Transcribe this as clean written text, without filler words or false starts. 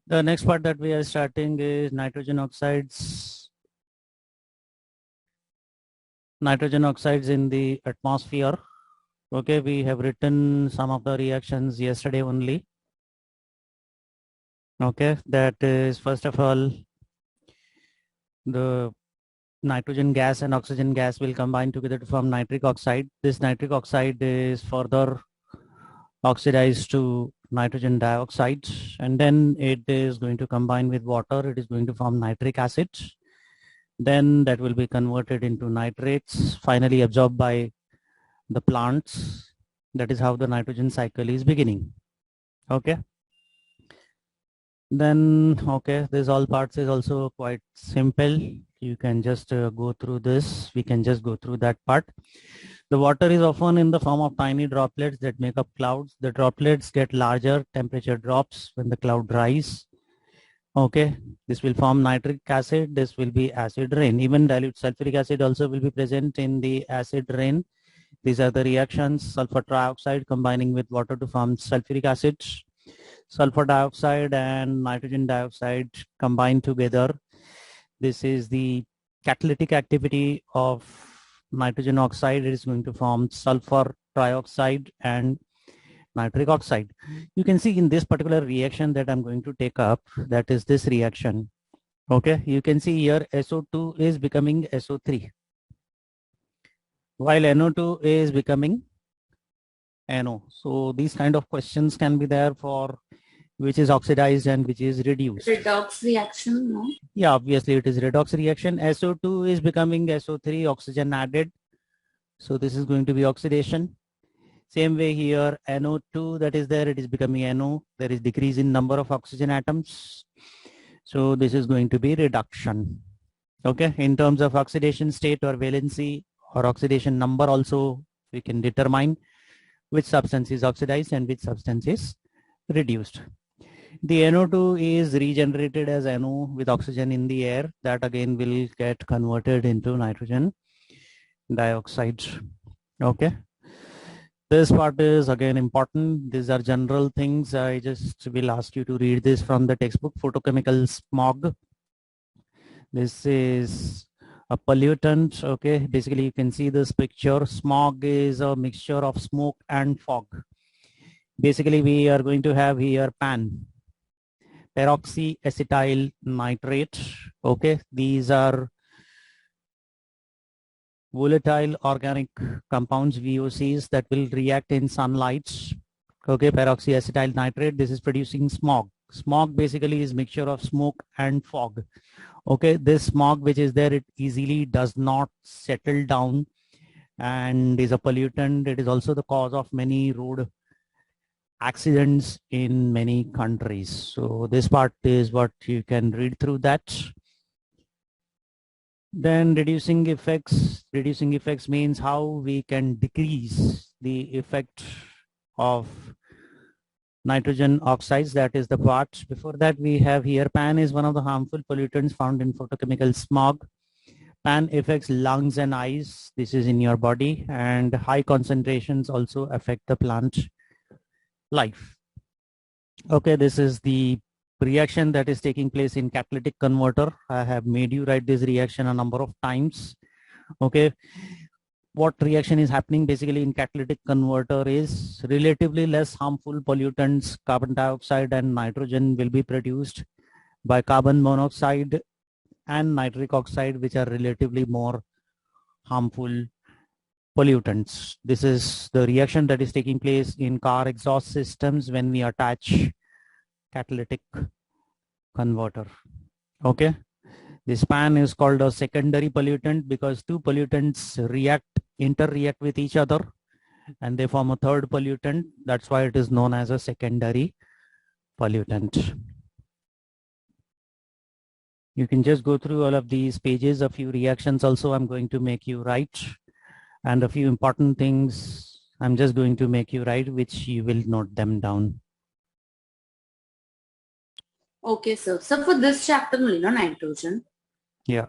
The next part that we are starting is nitrogen oxides. Nitrogen oxides in the atmosphere. Okay, we have written some of the reactions yesterday only. Okay, that is first of all, the nitrogen gas and oxygen gas will combine together to form nitric oxide. This nitric oxide is further oxidized to nitrogen dioxide, and then it is going to combine with water. It is going to form nitric acid. Then that will be converted into nitrates, finally absorbed by the plants. That is how the nitrogen cycle is beginning. Okay. Then, okay, this all parts is also quite simple. You can just go through this. We can just go through that part. The water is often in the form of tiny droplets that make up clouds. The droplets get larger, temperature drops when the cloud dries. Okay, this will form nitric acid. This will be acid rain. Even dilute sulfuric acid also will be present in the acid rain. These are the reactions: sulfur trioxide combining with water to form sulfuric acid. Sulfur dioxide and nitrogen dioxide combine together. This is the catalytic activity of nitrogen oxide. It is going to form sulfur trioxide and nitric oxide. You can see in this particular reaction that I'm going to take up, that is this reaction. Okay, you can see here SO2 is becoming SO3, while NO2 is becoming NO. So these kind of questions can be there for which is oxidized and which is reduced. Redox reaction, no? Yeah, obviously it is redox reaction. SO2 is becoming SO3, oxygen added. So this is going to be oxidation. Same way here, NO2 that is there, it is becoming NO. There is decrease in number of oxygen atoms. So this is going to be reduction. Okay, in terms of oxidation state or valency or oxidation number also, we can determine which substance is oxidized and which substance is reduced. The NO2 is regenerated as NO with oxygen in the air. That again will get converted into nitrogen dioxide. Okay. This part is again important. These are general things. I just will ask you to read this from the textbook. Photochemical smog. This is a pollutant. Okay. Basically, you can see this picture. Smog is a mixture of smoke and fog. Basically, we are going to have here PAN, peroxyacetyl nitrate. Okay, these are volatile organic compounds, VOCs, that will react in sunlight. Okay, peroxyacetyl nitrate, this is producing smog. Smog basically is mixture of smoke and fog. Okay, this smog which is there, it easily does not settle down and is a pollutant. It is also the cause of many road accidents in many countries. So this part is what you can read through that. Then reducing effects. Reducing effects means how we can decrease the effect of nitrogen oxides. That is the part. Before that, we have here PAN is one of the harmful pollutants found in photochemical smog. PAN affects lungs and eyes. This is in your body, and high concentrations also affect the plant life. Okay, this is the reaction that is taking place in catalytic converter. I have made you write this reaction a number of times. Okay, what reaction is happening basically in catalytic converter is relatively less harmful pollutants, carbon dioxide and nitrogen, will be produced by carbon monoxide and nitric oxide, which are relatively more harmful pollutants. This is the reaction that is taking place in car exhaust systems when we attach catalytic converter. Okay, this PAN is called a secondary pollutant because two pollutants interreact with each other and they form a third pollutant. That's why it is known as a secondary pollutant. You can just go through all of these pages. A few reactions also I'm going to make you write, and a few important things I'm just going to make you write, which you will note them down. Okay, sir. So for this chapter only, no, nitrogen? Yeah.